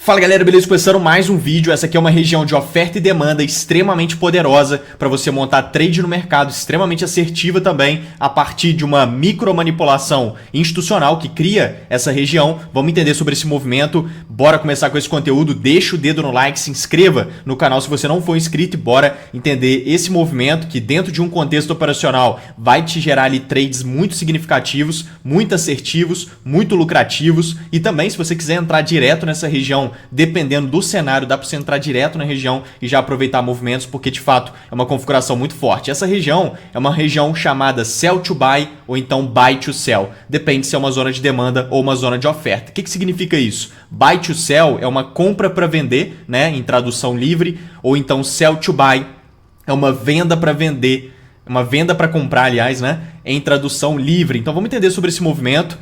Fala galera, beleza? Começando mais um vídeo. Essa aqui é uma região de oferta e demanda extremamente poderosa para você montar trade no mercado, extremamente assertiva também a partir de uma micromanipulação institucional que cria essa região. Vamos entender sobre esse movimento. Bora começar com esse conteúdo. Deixa o dedo no like, se inscreva no canal se você não for inscrito e bora entender esse movimento que dentro de um contexto operacional vai te gerar ali trades muito significativos, muito assertivos, muito lucrativos e também se você quiser entrar direto nessa região, dependendo do cenário, dá para você entrar direto na região e já aproveitar movimentos, porque de fato é uma configuração muito forte. Essa região é uma região chamada Sell to Buy ou então Buy to Sell. Depende se é uma zona de demanda ou uma zona de oferta. O que significa isso? Buy to Sell é uma compra para vender, né, em tradução livre, ou então Sell to Buy é uma venda para vender, uma venda para comprar, aliás, né, em tradução livre. Então vamos entender sobre esse movimento.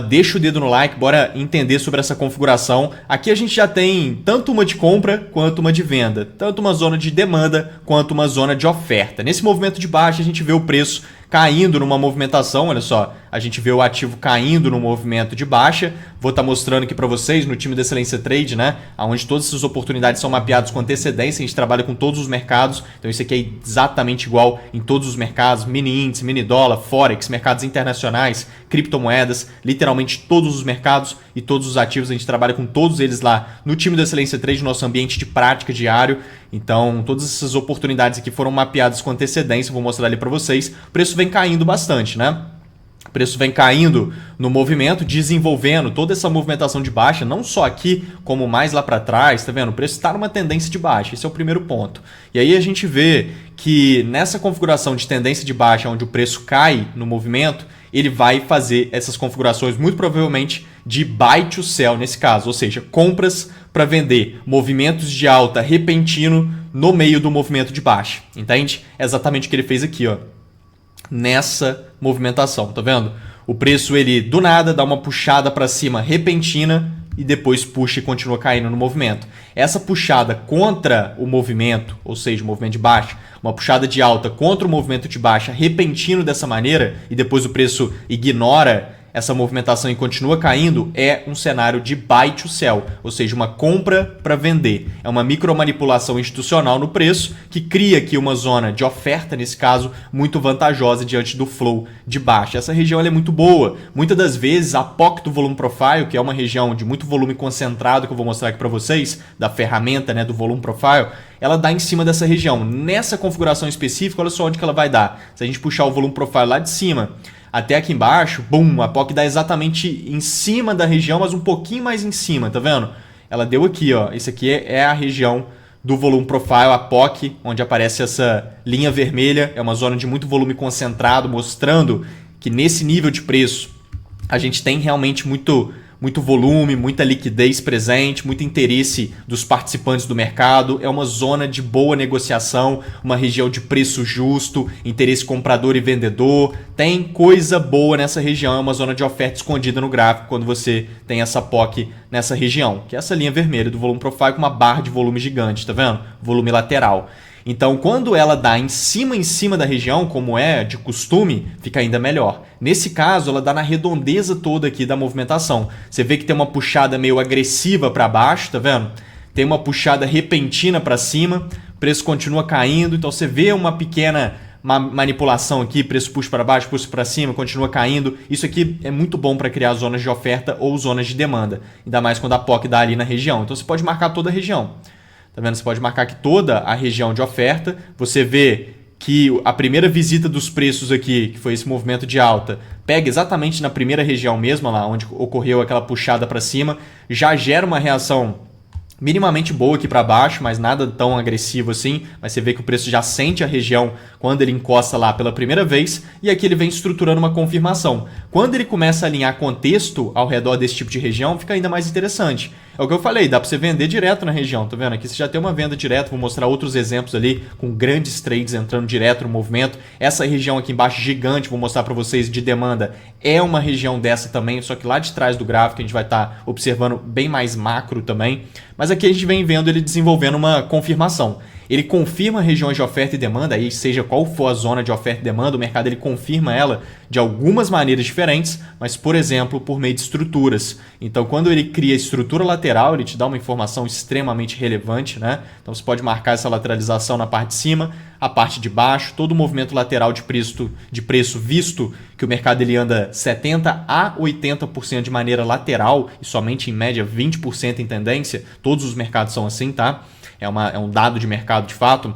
Deixa o dedo no like, bora entender sobre essa configuração. Aqui a gente já tem tanto uma de compra quanto uma de venda, tanto uma zona de demanda quanto uma zona de oferta. Nesse movimento de baixa a gente vê o preço caindo numa movimentação, olha só, a gente vê o ativo caindo no movimento de baixa. Vou estar mostrando aqui para vocês no time da Excelência Trade, né, onde todas essas oportunidades são mapeadas com antecedência, a gente trabalha com todos os mercados, então isso aqui é exatamente igual em todos os mercados, mini índice, mini dólar, forex, mercados internacionais, criptomoedas, literalmente todos os mercados e todos os ativos, a gente trabalha com todos eles lá no time da Excelência Trade, nosso ambiente de prática diário. Então todas essas oportunidades aqui foram mapeadas com antecedência, vou mostrar ali para vocês. O preço vem caindo bastante, né? O preço vem caindo no movimento, desenvolvendo toda essa movimentação de baixa, não só aqui, como mais lá para trás, tá vendo? O preço está numa tendência de baixa, esse é o primeiro ponto. E aí a gente vê que nessa configuração de tendência de baixa, onde o preço cai no movimento, ele vai fazer essas configurações muito provavelmente de buy to sell nesse caso, ou seja, compras para vender, movimentos de alta repentino no meio do movimento de baixa, entende? É exatamente o que ele fez aqui, ó, nessa movimentação, tá vendo? O preço ele do nada dá uma puxada para cima repentina e depois puxa e continua caindo no movimento. Essa puxada contra o movimento, ou seja, o movimento de baixa, uma puxada de alta contra o movimento de baixa repentino dessa maneira e depois o preço ignora essa movimentação e continua caindo, é um cenário de buy to sell, ou seja, uma compra para vender. É uma micromanipulação institucional no preço que cria aqui uma zona de oferta, nesse caso, muito vantajosa diante do flow de baixa. Essa região ela é muito boa. Muitas das vezes a POC do Volume Profile, que é uma região de muito volume concentrado, que eu vou mostrar aqui para vocês, da ferramenta, né, do Volume Profile, ela dá em cima dessa região. Nessa configuração específica, olha só onde que ela vai dar. Se a gente puxar o Volume Profile lá de cima até aqui embaixo, bum, a POC dá exatamente em cima da região, mas um pouquinho mais em cima, tá vendo? Ela deu aqui, ó. Isso aqui é a região do volume profile, a POC, onde aparece essa linha vermelha. É uma zona de muito volume concentrado, mostrando que nesse nível de preço a gente tem realmente muito volume, muita liquidez presente, muito interesse dos participantes do mercado. É uma zona de boa negociação, uma região de preço justo, interesse comprador e vendedor. Tem coisa boa nessa região, é uma zona de oferta escondida no gráfico quando você tem essa POC nessa região, que é essa linha vermelha do volume profile com uma barra de volume gigante, tá vendo? Volume lateral. Então, quando ela dá em cima da região, como é de costume, fica ainda melhor. Nesse caso, ela dá na redondeza toda aqui da movimentação. Você vê que tem uma puxada meio agressiva para baixo, tá vendo? Tem uma puxada repentina para cima, o preço continua caindo, então você vê uma pequena manipulação aqui, preço puxa para baixo, puxa para cima, continua caindo. Isso aqui é muito bom para criar zonas de oferta ou zonas de demanda, ainda mais quando a POC dá ali na região. Então, você pode marcar toda a região. Tá vendo? Você pode marcar aqui toda a região de oferta. Você vê que a primeira visita dos preços aqui, que foi esse movimento de alta, pega exatamente na primeira região mesmo, lá onde ocorreu aquela puxada para cima, já gera uma reação minimamente boa aqui para baixo, mas nada tão agressivo assim, mas você vê que o preço já sente a região quando ele encosta lá pela primeira vez e aqui ele vem estruturando uma confirmação. Quando ele começa a alinhar contexto ao redor desse tipo de região, fica ainda mais interessante. É o que eu falei, dá para você vender direto na região, tá vendo? Aqui você já tem uma venda direto, vou mostrar outros exemplos ali com grandes trades entrando direto no movimento. Essa região aqui embaixo gigante, vou mostrar para vocês de demanda, é uma região dessa também, só que lá de trás do gráfico a gente vai estar observando bem mais macro também. Mas aqui a gente vem vendo ele desenvolvendo uma confirmação. Ele confirma regiões de oferta e demanda, aí seja qual for a zona de oferta e demanda, o mercado ele confirma ela de algumas maneiras diferentes, mas, por exemplo, por meio de estruturas. Então, quando ele cria estrutura lateral, ele te dá uma informação extremamente relevante, né? Então, você pode marcar essa lateralização na parte de cima, a parte de baixo, todo o movimento lateral de preço visto que o mercado ele anda 70% a 80% de maneira lateral e somente em média 20% em tendência. Todos os mercados são assim, tá? É um dado de mercado de fato.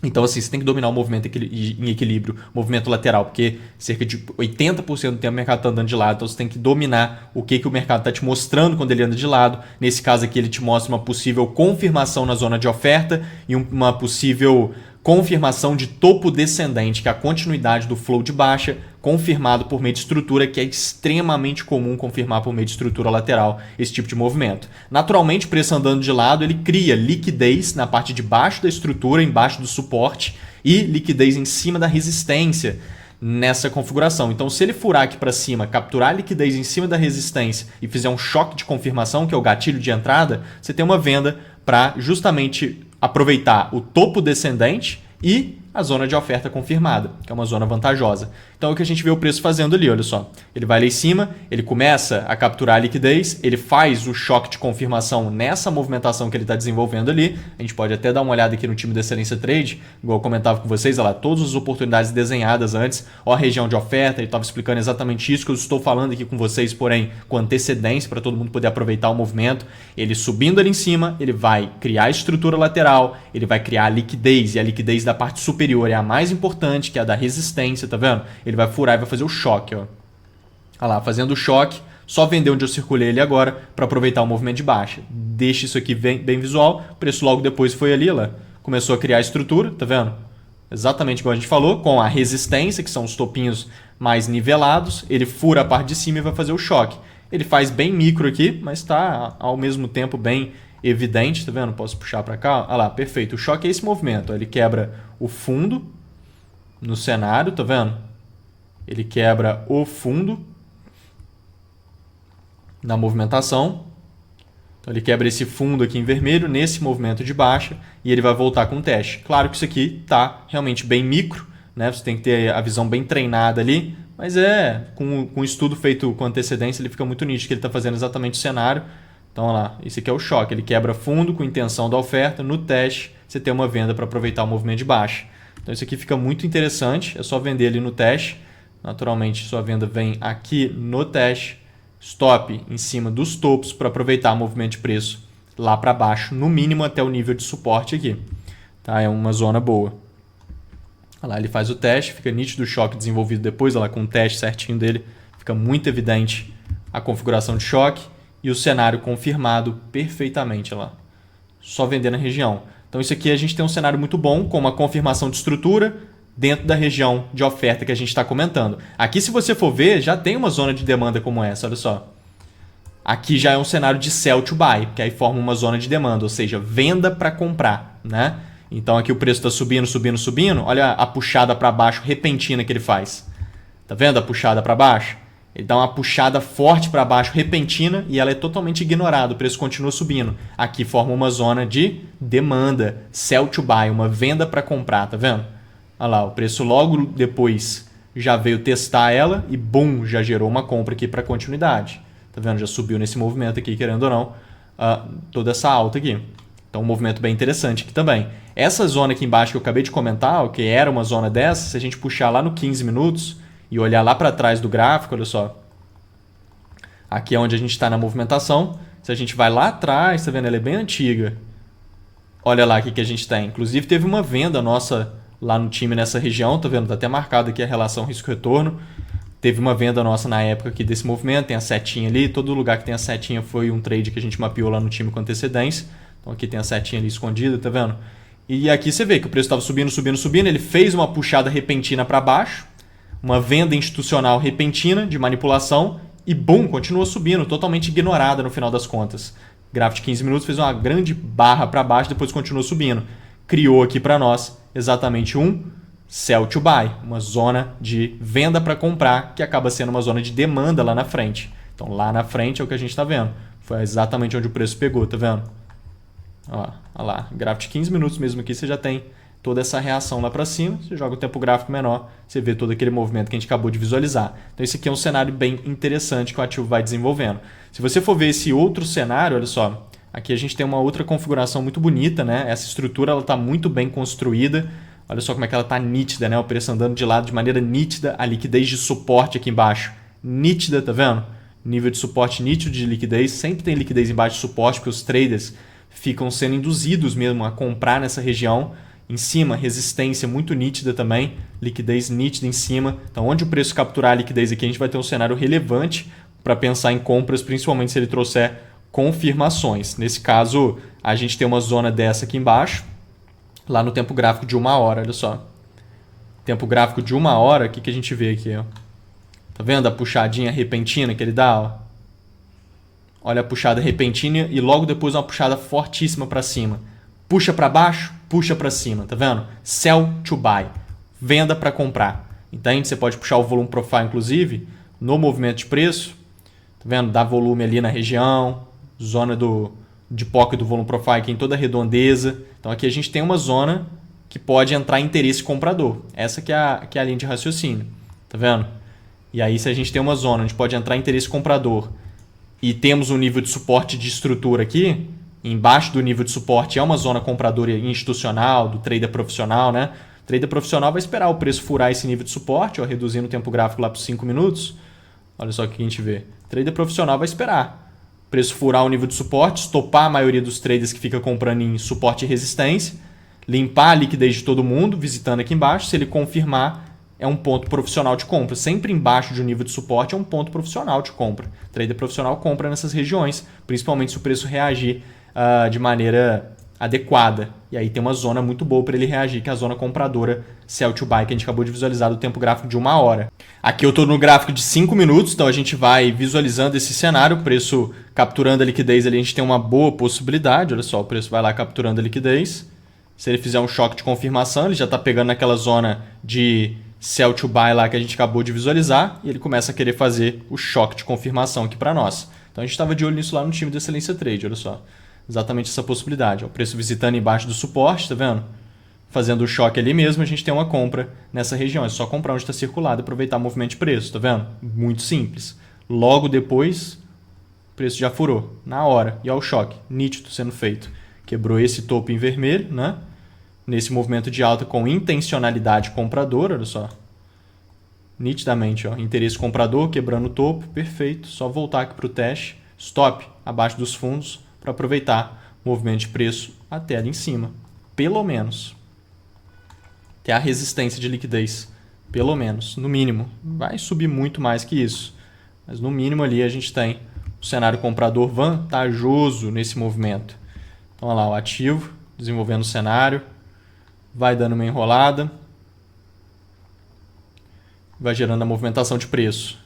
Então, assim, você tem que dominar o movimento em equilíbrio, movimento lateral, porque cerca de 80% do tempo o mercado está andando de lado. Então, você tem que dominar o que o mercado está te mostrando quando ele anda de lado. Nesse caso aqui, ele te mostra uma possível confirmação na zona de oferta e uma possível confirmação de topo descendente, que é a continuidade do flow de baixa, confirmado por meio de estrutura, que é extremamente comum confirmar por meio de estrutura lateral esse tipo de movimento. Naturalmente, o preço andando de lado, ele cria liquidez na parte de baixo da estrutura, embaixo do suporte, e liquidez em cima da resistência nessa configuração. Então, se ele furar aqui para cima, capturar a liquidez em cima da resistência e fizer um choque de confirmação, que é o gatilho de entrada, você tem uma venda para justamente aproveitar o topo descendente e a zona de oferta confirmada, que é uma zona vantajosa. Então é o que a gente vê o preço fazendo ali, olha só. Ele vai lá em cima, ele começa a capturar a liquidez, ele faz o choque de confirmação nessa movimentação que ele está desenvolvendo ali. A gente pode até dar uma olhada aqui no time de Excelência Trade, igual eu comentava com vocês, olha lá, todas as oportunidades desenhadas antes, ó a região de oferta, ele estava explicando exatamente isso que eu estou falando aqui com vocês, porém com antecedência para todo mundo poder aproveitar o movimento. Ele subindo ali em cima, ele vai criar a estrutura lateral, ele vai criar a liquidez, e a liquidez da parte superior é a mais importante, que é a da resistência, tá vendo? Ele vai furar e vai fazer o choque, ó. Olha lá, fazendo o choque, só vender onde eu circulei ele agora para aproveitar o movimento de baixa. Deixa isso aqui bem visual, o preço logo depois foi ali, ó, começou a criar a estrutura, tá vendo? Exatamente igual a gente falou, com a resistência, que são os topinhos mais nivelados, ele fura a parte de cima e vai fazer o choque. Ele faz bem micro aqui, mas está ao mesmo tempo bem evidente, tá vendo? Posso puxar para cá, olha lá, perfeito. O choque é esse movimento, ó. Ele quebra o fundo no cenário, tá vendo? Ele quebra o fundo na movimentação. Então ele quebra esse fundo aqui em vermelho nesse movimento de baixa e ele vai voltar com o teste. Claro que isso aqui está realmente bem micro, né? Você tem que ter a visão bem treinada ali, mas com um estudo feito com antecedência ele fica muito nítido que ele está fazendo exatamente o cenário. Então, olha lá, esse aqui é o choque. Ele quebra fundo com intenção da oferta. No teste, você tem uma venda para aproveitar o movimento de baixa. Então, isso aqui fica muito interessante. É só vender ali no teste. Naturalmente, sua venda vem aqui no teste. Stop em cima dos topos para aproveitar o movimento de preço lá para baixo, no mínimo até o nível de suporte aqui. Tá? É uma zona boa. Olha lá, ele faz o teste. Fica nítido o choque desenvolvido depois. Olha lá, com o teste certinho dele. Fica muito evidente a configuração de choque. E o cenário confirmado perfeitamente lá. Só vender na região. Então isso aqui a gente tem um cenário muito bom, com uma confirmação de estrutura dentro da região de oferta que a gente está comentando. Aqui, se você for ver, já tem uma zona de demanda como essa, olha só. Aqui já é um cenário de sell to buy, que aí forma uma zona de demanda, ou seja, venda para comprar, né? Então aqui o preço está subindo, subindo, subindo. Olha a puxada para baixo repentina que ele faz. Tá vendo a puxada para baixo? Ele dá uma puxada forte para baixo, repentina, e ela é totalmente ignorada. O preço continua subindo. Aqui forma uma zona de demanda, sell to buy, uma venda para comprar, tá vendo? Olha lá, o preço logo depois já veio testar ela e, bum, já gerou uma compra aqui para continuidade. Tá vendo? Já subiu nesse movimento aqui, querendo ou não, toda essa alta aqui. Então, um movimento bem interessante aqui também. Essa zona aqui embaixo que eu acabei de comentar, que era uma zona dessa, se a gente puxar lá no 15 minutos... e olhar lá para trás do gráfico, olha só. Aqui é onde a gente está na movimentação. Se a gente vai lá atrás, tá vendo? Ela é bem antiga. Olha lá o que a gente tem. Inclusive teve uma venda nossa lá no time nessa região, tá vendo? Tá até marcado aqui a relação risco-retorno. Teve uma venda nossa na época aqui desse movimento, tem a setinha ali. Todo lugar que tem a setinha foi um trade que a gente mapeou lá no time com antecedência. Então aqui tem a setinha ali escondida, tá vendo? E aqui você vê que o preço estava subindo, subindo, subindo. Ele fez uma puxada repentina para baixo. Uma venda institucional repentina de manipulação e, bum, continua subindo, totalmente ignorada no final das contas. Gráfico de 15 minutos fez uma grande barra para baixo, depois continua subindo. Criou aqui para nós exatamente um sell to buy, uma zona de venda para comprar, que acaba sendo uma zona de demanda lá na frente. Então lá na frente é o que a gente está vendo. Foi exatamente onde o preço pegou, tá vendo? Ó lá, gráfico de 15 minutos mesmo aqui, você já tem toda essa reação lá para cima. Você joga o tempo gráfico menor, você vê todo aquele movimento que a gente acabou de visualizar. Então esse aqui é um cenário bem interessante que o ativo vai desenvolvendo. Se você for ver esse outro cenário, olha só, aqui a gente tem uma outra configuração muito bonita, né? Essa estrutura está muito bem construída. Olha só como é que ela está nítida, né? O preço andando de lado de maneira nítida, a liquidez de suporte aqui embaixo nítida, tá vendo? Nível de suporte nítido de liquidez, sempre tem liquidez embaixo de suporte, porque os traders ficam sendo induzidos mesmo a comprar nessa região. Em cima, resistência muito nítida também, liquidez nítida em cima. Então, onde o preço capturar a liquidez aqui, a gente vai ter um cenário relevante para pensar em compras, principalmente se ele trouxer confirmações. Nesse caso, a gente tem uma zona dessa aqui embaixo, lá no tempo gráfico de 1 hora, olha só. Tempo gráfico de 1 hora, o que a gente vê aqui? Ó? Tá vendo a puxadinha repentina que ele dá? Ó? Olha a puxada repentina e logo depois uma puxada fortíssima para cima. Puxa para baixo, puxa para cima, tá vendo? Sell to buy, venda para comprar. Entende? Você pode puxar o volume profile, inclusive, no movimento de preço. Tá vendo? Dá volume ali na região, zona de pocket do volume profile aqui em toda a redondeza. Então aqui a gente tem uma zona que pode entrar interesse comprador. Essa que é a linha de raciocínio. Tá vendo? E aí se a gente tem uma zona onde pode entrar interesse comprador e temos um nível de suporte de estrutura aqui, embaixo do nível de suporte é uma zona compradora institucional, do trader profissional, né? O trader profissional vai esperar o preço furar esse nível de suporte, ó, reduzindo o tempo gráfico lá para os 5 minutos. Olha só o que a gente vê. O trader profissional vai esperar o preço furar o nível de suporte, estopar a maioria dos traders que fica comprando em suporte e resistência, limpar a liquidez de todo mundo, visitando aqui embaixo. Se ele confirmar, é um ponto profissional de compra. Sempre embaixo de um nível de suporte é um ponto profissional de compra. O trader profissional compra nessas regiões, principalmente se o preço reagir de maneira adequada. E aí tem uma zona muito boa para ele reagir, que é a zona compradora sell to buy, que a gente acabou de visualizar do tempo gráfico de 1 hora. Aqui eu estou no gráfico de 5 minutos, então a gente vai visualizando esse cenário, o preço capturando a liquidez ali, a gente tem uma boa possibilidade. Olha só, o preço vai lá capturando a liquidez. Se ele fizer um choque de confirmação, ele já está pegando naquela zona de sell to buy lá que a gente acabou de visualizar e ele começa a querer fazer o choque de confirmação aqui para nós. Então a gente estava de olho nisso lá no time do Excelência Trade, olha só. Exatamente essa possibilidade. O preço visitando embaixo do suporte, tá vendo? Fazendo o choque ali mesmo, a gente tem uma compra nessa região. É só comprar onde está circulado e aproveitar o movimento de preço, tá vendo? Muito simples. Logo depois, o preço já furou, na hora. E olha o choque, nítido sendo feito. Quebrou esse topo em vermelho, né? Nesse movimento de alta com intencionalidade compradora, olha só. Nitidamente, ó, interesse comprador, quebrando o topo, perfeito. Só voltar aqui para o teste, stop abaixo dos fundos para aproveitar o movimento de preço até ali em cima. Pelo menos. Até a resistência de liquidez. Pelo menos, no mínimo. Vai subir muito mais que isso. Mas no mínimo ali a gente tem o cenário comprador vantajoso nesse movimento. Então olha lá, o ativo desenvolvendo o cenário. Vai dando uma enrolada. Vai gerando a movimentação de preço.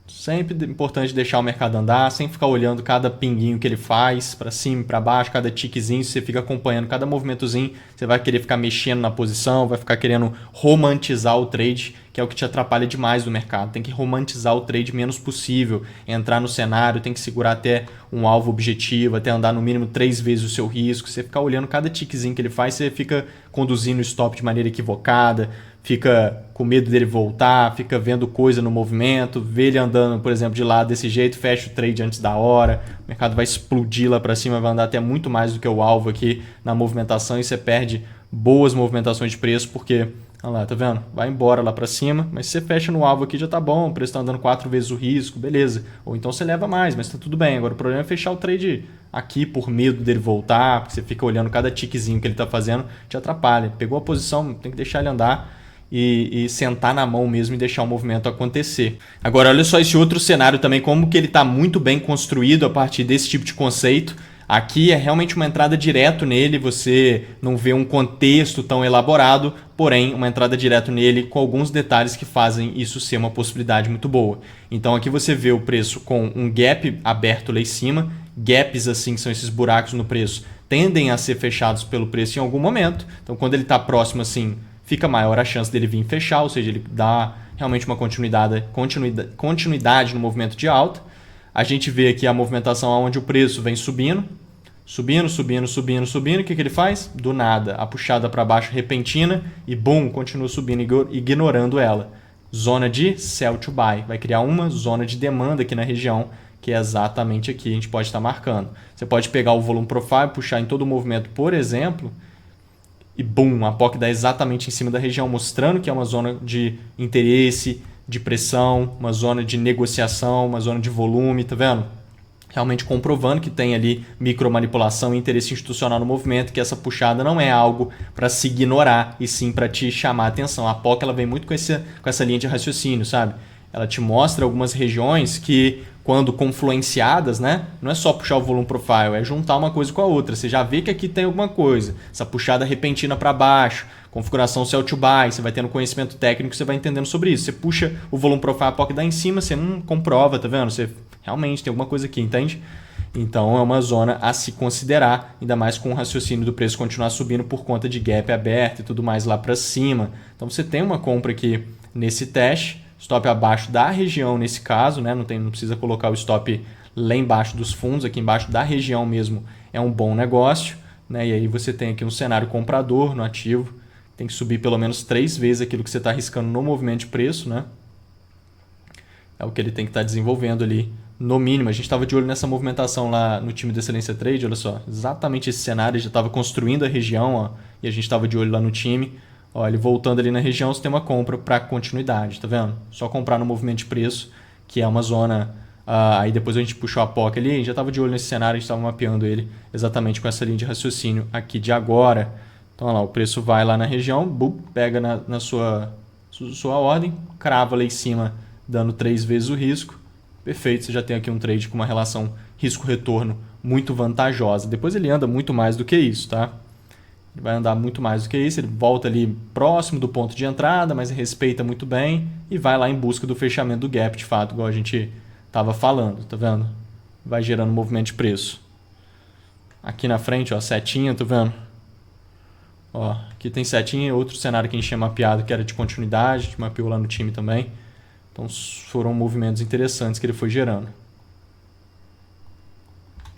Sempre importante deixar o mercado andar, sem ficar olhando cada pinguinho que ele faz, para cima e para baixo, cada tiquezinho, você fica acompanhando cada movimentozinho, você vai querer ficar mexendo na posição, vai ficar querendo romantizar o trade, que é o que te atrapalha demais no mercado. Tem que romantizar o trade menos possível, entrar no cenário, tem que segurar até um alvo objetivo, até andar no mínimo 3 vezes o seu risco. Você ficar olhando cada tiquezinho que ele faz, você fica conduzindo o stop de maneira equivocada, fica com medo dele voltar, fica vendo coisa no movimento, vê ele andando, por exemplo, de lado desse jeito, fecha o trade antes da hora, o mercado vai explodir lá para cima, vai andar até muito mais do que o alvo aqui na movimentação e você perde boas movimentações de preço porque, olha lá, tá vendo? Vai embora lá para cima, mas se você fecha no alvo aqui já tá bom, o preço está andando 4 vezes o risco, beleza. Ou então você leva mais, mas tá tudo bem. Agora o problema é fechar o trade aqui por medo dele voltar, porque você fica olhando cada tiquezinho que ele tá fazendo, te atrapalha. Pegou a posição, tem que deixar ele andar. E sentar na mão mesmo e deixar o movimento acontecer. Agora, olha só esse outro cenário também, como que ele está muito bem construído a partir desse tipo de conceito. Aqui é realmente uma entrada direto nele, você não vê um contexto tão elaborado, porém uma entrada direto nele com alguns detalhes que fazem isso ser uma possibilidade muito boa. Então aqui você vê o preço com um gap aberto lá em cima, gaps assim, que são esses buracos no preço, tendem a ser fechados pelo preço em algum momento. Então quando ele está próximo assim, fica maior a chance dele vir fechar, ou seja, ele dá realmente uma continuidade no movimento de alta. A gente vê aqui a movimentação onde o preço vem subindo, subindo, subindo, subindo, subindo. O que ele faz? Do nada, a puxada para baixo repentina e boom, continua subindo, ignorando ela. Zona de sell to buy. Vai criar uma zona de demanda aqui na região, que é exatamente aqui, a gente pode estar marcando. Você pode pegar o volume profile, puxar em todo o movimento, por exemplo, e boom, a POC dá exatamente em cima da região, mostrando que é uma zona de interesse, de pressão, uma zona de negociação, uma zona de volume, tá vendo? Realmente comprovando que tem ali micromanipulação e interesse institucional no movimento, que essa puxada não é algo para se ignorar, e sim para te chamar a atenção. A POC ela vem muito com essa linha de raciocínio, sabe? Ela te mostra algumas regiões que, quando confluenciadas, né, não é só puxar o volume profile, é juntar uma coisa com a outra. Você já vê que aqui tem alguma coisa. Essa puxada repentina para baixo, configuração sell to buy, você vai tendo conhecimento técnico, você vai entendendo sobre isso. Você puxa o volume profile, a POC dá em cima, você comprova, tá vendo? Você realmente tem alguma coisa aqui, entende? Então é uma zona a se considerar, ainda mais com o raciocínio do preço continuar subindo por conta de gap aberto e tudo mais lá para cima. Então você tem uma compra aqui nesse teste, stop abaixo da região nesse caso, né? Não precisa colocar o stop lá embaixo dos fundos, aqui embaixo da região mesmo é um bom negócio, né? E aí você tem aqui um cenário comprador no ativo, tem que subir pelo menos 3 vezes aquilo que você está arriscando no movimento de preço, né? É o que ele tem que estar desenvolvendo ali, no mínimo. A gente estava de olho nessa movimentação lá no time do Excelência Trade, olha só, exatamente esse cenário, ele já estava construindo a região, ó, e a gente estava de olho lá no time. Ó, ele voltando ali na região, você tem uma compra para continuidade, tá vendo? Só comprar no movimento de preço, que é uma zona... aí depois a gente puxou a POC ali, já estava de olho nesse cenário, a gente estava mapeando ele exatamente com essa linha de raciocínio aqui de agora. Então, olha lá, o preço vai lá na região, pega na sua ordem, crava lá em cima, dando 3 vezes o risco. Perfeito, você já tem aqui um trade com uma relação risco-retorno muito vantajosa. Depois ele anda muito mais do que isso, tá? Ele vai andar muito mais do que isso, ele volta ali próximo do ponto de entrada, mas respeita muito bem e vai lá em busca do fechamento do gap, de fato, igual a gente estava falando, tá vendo? Vai gerando movimento de preço. Aqui na frente, ó, setinha, tá vendo? Ó, aqui tem setinha, outro cenário que a gente tinha mapeado, que era de continuidade, a gente mapeou lá no time também. Então foram movimentos interessantes que ele foi gerando.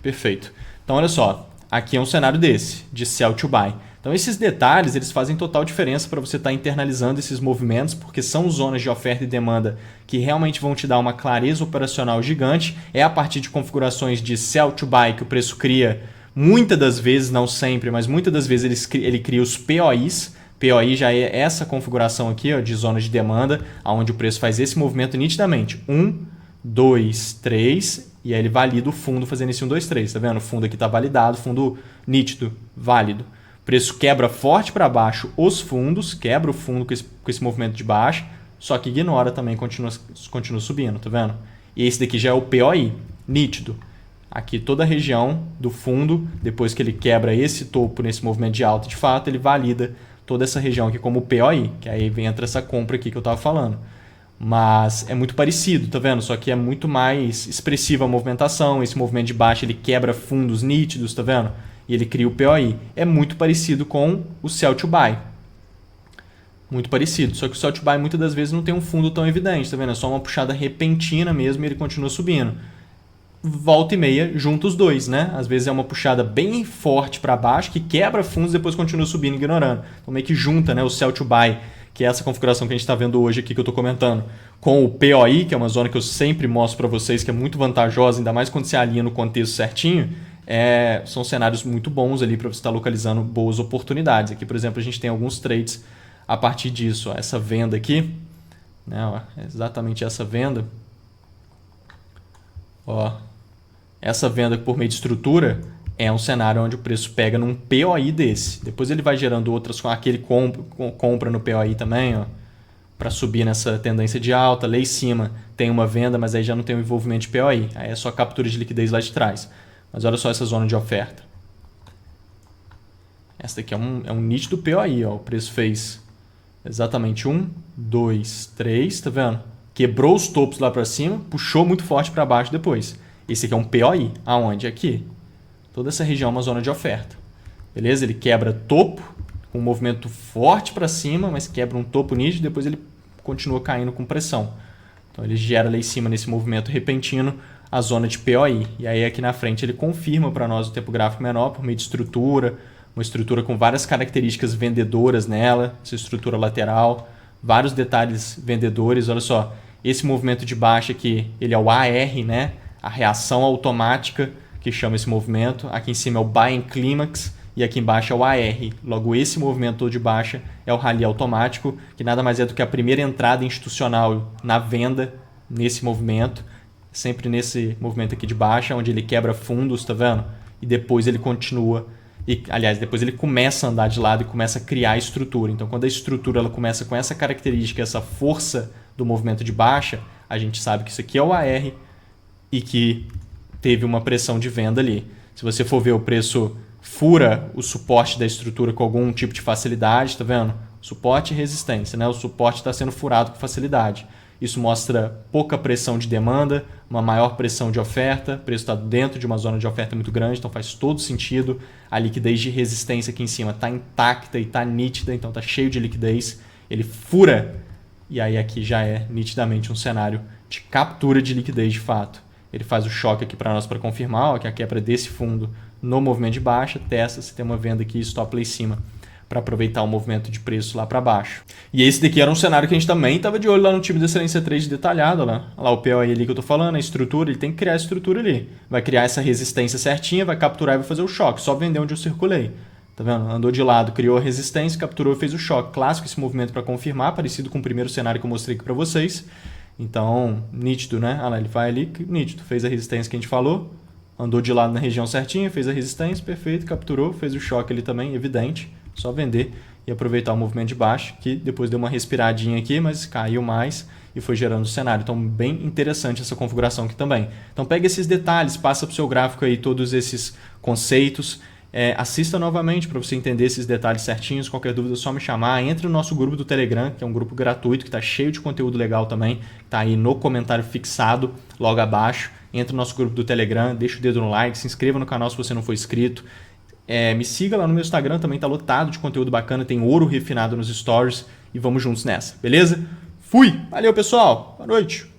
Perfeito. Então olha só, aqui é um cenário desse, de sell to buy. Então esses detalhes eles fazem total diferença para você estar internalizando esses movimentos, porque são zonas de oferta e demanda que realmente vão te dar uma clareza operacional gigante. É a partir de configurações de sell to buy que o preço cria, muitas das vezes, não sempre, mas muitas das vezes ele cria os POIs. POI já é essa configuração aqui, ó, de zona de demanda, onde o preço faz esse movimento nitidamente. 1, 2, 3, e aí ele valida o fundo fazendo esse 1, 2, 3. Tá vendo? O fundo aqui está validado, fundo nítido, válido. O preço quebra forte para baixo os fundos, quebra o fundo com esse movimento de baixo, só que ignora também, continua subindo, tá vendo? E esse daqui já é o POI, nítido. Aqui toda a região do fundo, depois que ele quebra esse topo nesse movimento de alta, de fato, ele valida toda essa região aqui como POI, que aí entra essa compra aqui que eu estava falando. Mas é muito parecido, tá vendo? Só que é muito mais expressiva a movimentação, esse movimento de baixo ele quebra fundos nítidos, tá vendo? E ele cria o POI. É muito parecido com o sell to buy. Muito parecido, só que o sell to buy muitas das vezes não tem um fundo tão evidente, tá vendo? É só uma puxada repentina mesmo e ele continua subindo. Volta e meia junta os dois, né? Às vezes é uma puxada bem forte para baixo que quebra fundos e depois continua subindo ignorando. Então meio que junta, né, o sell to buy, que é essa configuração que a gente está vendo hoje aqui que eu estou comentando, com o POI, que é uma zona que eu sempre mostro para vocês que é muito vantajosa, ainda mais quando você alinha no contexto certinho. São cenários muito bons ali para você estar localizando boas oportunidades. Aqui, por exemplo, a gente tem alguns trades a partir disso. Ó, essa venda aqui, né, ó, exatamente essa venda. Ó, essa venda por meio de estrutura é um cenário onde o preço pega num POI desse. Depois ele vai gerando outras com aquele compra no POI também, para subir nessa tendência de alta. Lá em cima tem uma venda, mas aí já não tem o envolvimento de POI. Aí é só captura de liquidez lá de trás. Mas olha só essa zona de oferta. Essa daqui é um nítido POI. Ó. O preço fez exatamente 1, 2, 3, tá vendo? Quebrou os topos lá para cima, puxou muito forte para baixo depois. Esse aqui é um POI. Aonde? Aqui. Toda essa região é uma zona de oferta. Beleza? Ele quebra topo, com um movimento forte para cima, mas quebra um topo nítido e depois ele continua caindo com pressão. Então ele gera lá em cima nesse movimento repentino a zona de POI. E aí aqui na frente ele confirma para nós o tempo gráfico menor por meio de estrutura, uma estrutura com várias características vendedoras nela, essa estrutura lateral, vários detalhes vendedores. Olha só, esse movimento de baixa aqui, ele é o AR, né? A reação automática que chama esse movimento. Aqui em cima é o Buying Climax e aqui embaixo é o AR. Logo, esse movimento todo de baixa é o rally automático, que nada mais é do que a primeira entrada institucional na venda nesse movimento, sempre nesse movimento aqui de baixa, onde ele quebra fundos, tá vendo? E depois ele continua, e aliás, depois ele começa a andar de lado e começa a criar estrutura. Então, quando a estrutura ela começa com essa característica, essa força do movimento de baixa, a gente sabe que isso aqui é o AR e que teve uma pressão de venda ali. Se você for ver, o preço fura o suporte da estrutura com algum tipo de facilidade, tá vendo? Suporte e resistência, né? O suporte está sendo furado com facilidade. Isso mostra pouca pressão de demanda, uma maior pressão de oferta, o preço está dentro de uma zona de oferta muito grande, então faz todo sentido. A liquidez de resistência aqui em cima está intacta e está nítida, então está cheio de liquidez. Ele fura, e aí aqui já é nitidamente um cenário de captura de liquidez de fato. Ele faz o choque aqui para nós para confirmar, ó, que a quebra desse fundo no movimento de baixa, testa se tem uma venda aqui, stop lá em cima, para aproveitar o movimento de preço lá para baixo. E esse daqui era um cenário que a gente também estava de olho lá no time de excelência trade detalhado, olha lá o POI ali que eu estou falando, a estrutura, ele tem que criar a estrutura ali. Vai criar essa resistência certinha, vai capturar e vai fazer o choque, só vender onde eu circulei. Tá vendo? Andou de lado, criou a resistência, capturou e fez o choque. Clássico esse movimento para confirmar, parecido com o primeiro cenário que eu mostrei aqui para vocês. Então, nítido, né? Olha lá, ele vai ali, nítido, fez a resistência que a gente falou, andou de lado na região certinha, fez a resistência, perfeito, capturou, fez o choque ali também, evidente. Só vender e aproveitar o movimento de baixo, que depois deu uma respiradinha aqui, mas caiu mais e foi gerando o cenário. Então, bem interessante essa configuração aqui também. Então, pega esses detalhes, passa para o seu gráfico aí todos esses conceitos. Assista novamente para você entender esses detalhes certinhos. Qualquer dúvida é só me chamar. Entre no nosso grupo do Telegram, que é um grupo gratuito, que está cheio de conteúdo legal também. Está aí no comentário fixado, logo abaixo. Entre no nosso grupo do Telegram, deixa o dedo no like, se inscreva no canal se você não for inscrito. Me siga lá no meu Instagram, também tá lotado de conteúdo bacana, tem ouro refinado nos stories e vamos juntos nessa, beleza? Fui! Valeu, pessoal! Boa noite!